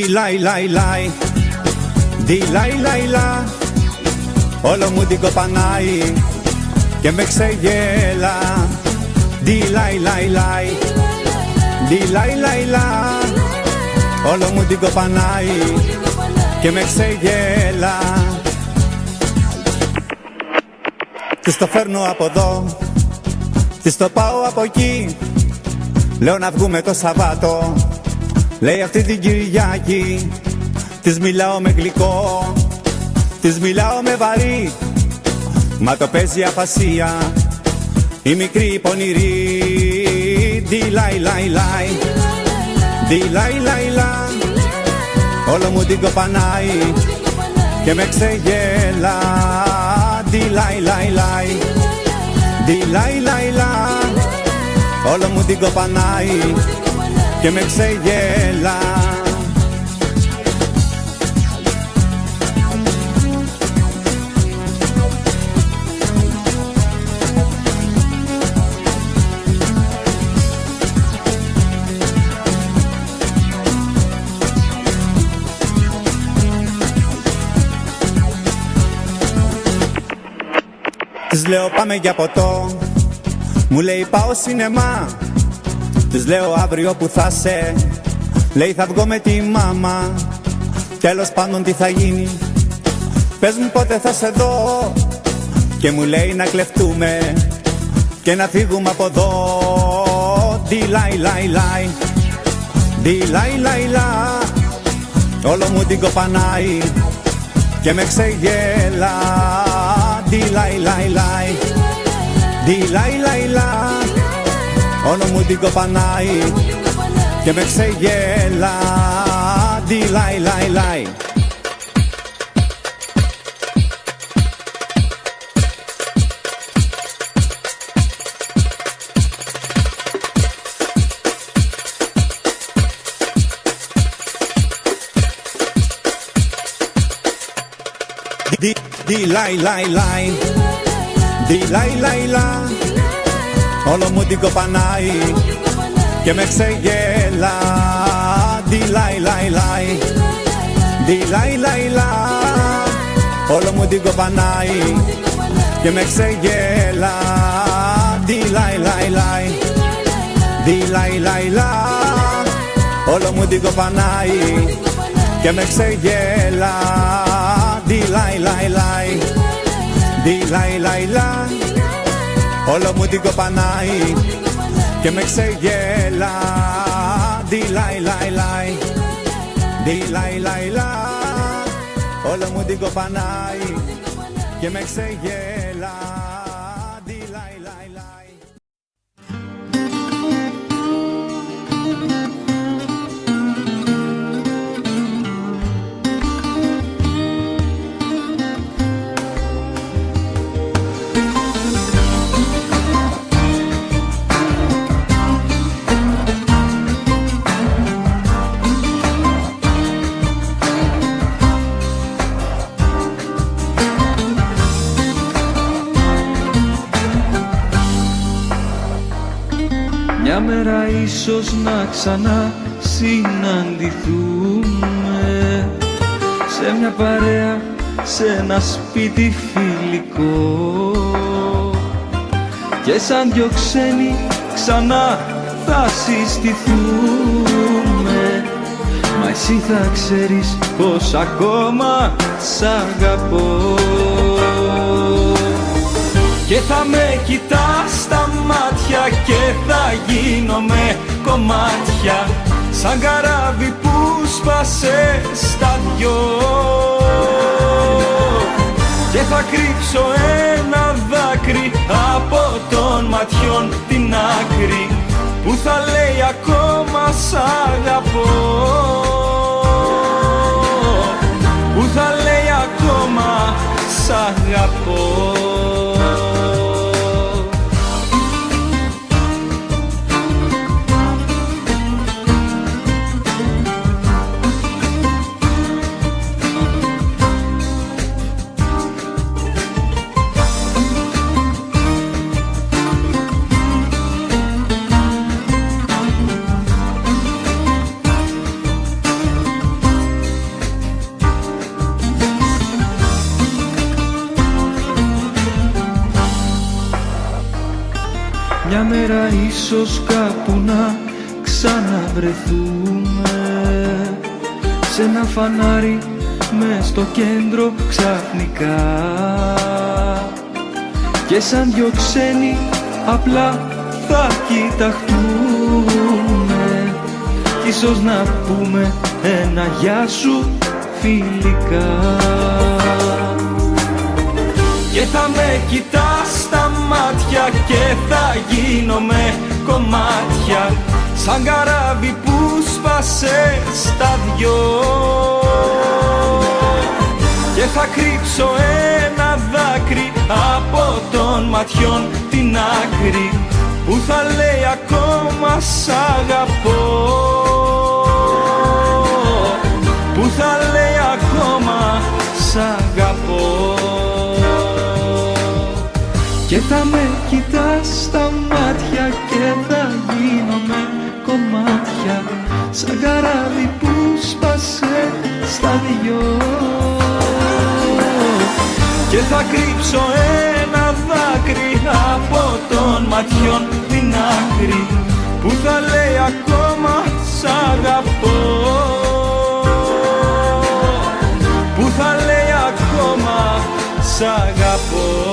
λαϊ λαϊ λαϊ, δι λαϊ λαϊ λα, όλο μου την κοπανάει και με ξεγέλα. Δι λαϊ λαϊ λαϊ, δι λαϊ λαϊ λα, όλο μου την κοπανάει και με ξεγέλα. Της το φέρνω από εδώ, της το πάω από εκεί. Λέω να βγούμε το Σαββάτο, λέει αυτή την Κυριακή. Της μιλάω με γλυκό, της μιλάω με βαρύ, μα το παίζει αφασία η μικρή πονηρή. Δι λαϊ λαϊ λαϊ, δι λαϊ λαϊ λα, όλο μου την κοπανάει και με ξεγέλα. Δι λαϊ λαϊ λαϊ, δι λαϊ λαϊ λα, όλο μου την κοπανάει και με ξεγέλα. Της λέω πάμε για ποτό, μου λέει πάω σινεμά. Της λέω αύριο που θα σε, λέει θα βγω με τη μάμα. Τέλος πάντων τι θα γίνει, πες μου πότε θα σε δω. Και μου λέει να κλεφτούμε και να φύγουμε από εδώ. Δι λαϊ λαϊ λαϊ, δι λαϊ λαϊ λα, όλο μου την κοπανάει και με ξεγέλα. Δι λαϊ λαϊ λαϊ, δι λαϊ λαϊ λα, όλο μου την κοπανάει και με ξεγέλα. Δι λαϊ λαϊ λαϊ. Δι λαϊ λαϊ λαϊ, δι λαϊ λαϊ λα, όλο μου την κοπανάει και με ξεγέλα. Δι λαϊ λαϊ λαϊ, δι λαϊ λαϊ λα, όλο μου την κοπανάει και με ξεγέλα. Δι λαϊ λαϊ λαϊ, δι λαϊ λαϊ λα, όλο μου την κοπανάει και με ξεγέλα. Δι λαϊ λαϊ λαϊ, δι λαϊ λαϊ λα, όλο μου την κοπανάει και με ξεγέλα. Δι λαϊ λαϊ λαϊ, δι λαϊ λαϊ λα, όλο μου την κοπανάει και με ξεγέλα. Δι λαϊ λαϊ λαϊ. Μια μέρα ίσως να ξανά συναντηθούμε σε μια παρέα, σε ένα σπίτι φιλικό, και σαν δυο ξένοι ξανά θα συστηθούμε. Μα εσύ θα ξέρεις πως ακόμα σ' αγαπώ και θα με κοιτάς στα μάτια και θα γίνομαι κομμάτια, σαν καράβι που σπάσε στα δυο, και θα κρύψω ένα δάκρυ από των ματιών την άκρη που θα λέει ακόμα σ' αγαπώ, που θα λέει ακόμα σ' αγαπώ. μια μέρα ίσως κάπου να ξαναβρεθούμε, σε ένα φανάρι μες στο κέντρο ξαφνικά, και σαν δυο ξένοι απλά θα κοιταχτούμε, κι ίσως να πούμε ένα γεια σου φιλικά. Και θα με κοιτάς στα μάτια και θα γίνομαι κομμάτια, σαν καράβι που σπάσε στα δυο, και θα κρύψω ένα δάκρυ από των ματιών την άκρη, που θα λέει ακόμα σ' αγαπώ, που θα λέει ακόμα σ' αγαπώ. Και θα με κοιτάς στα μάτια και θα γίνομαι κομμάτια, σαν καράβι που σπάσε στα δυο, και θα κρύψω ένα δάκρυ από των ματιών την άκρη, που θα λέει ακόμα σ' αγαπώ, που θα λέει ακόμα σ' αγαπώ.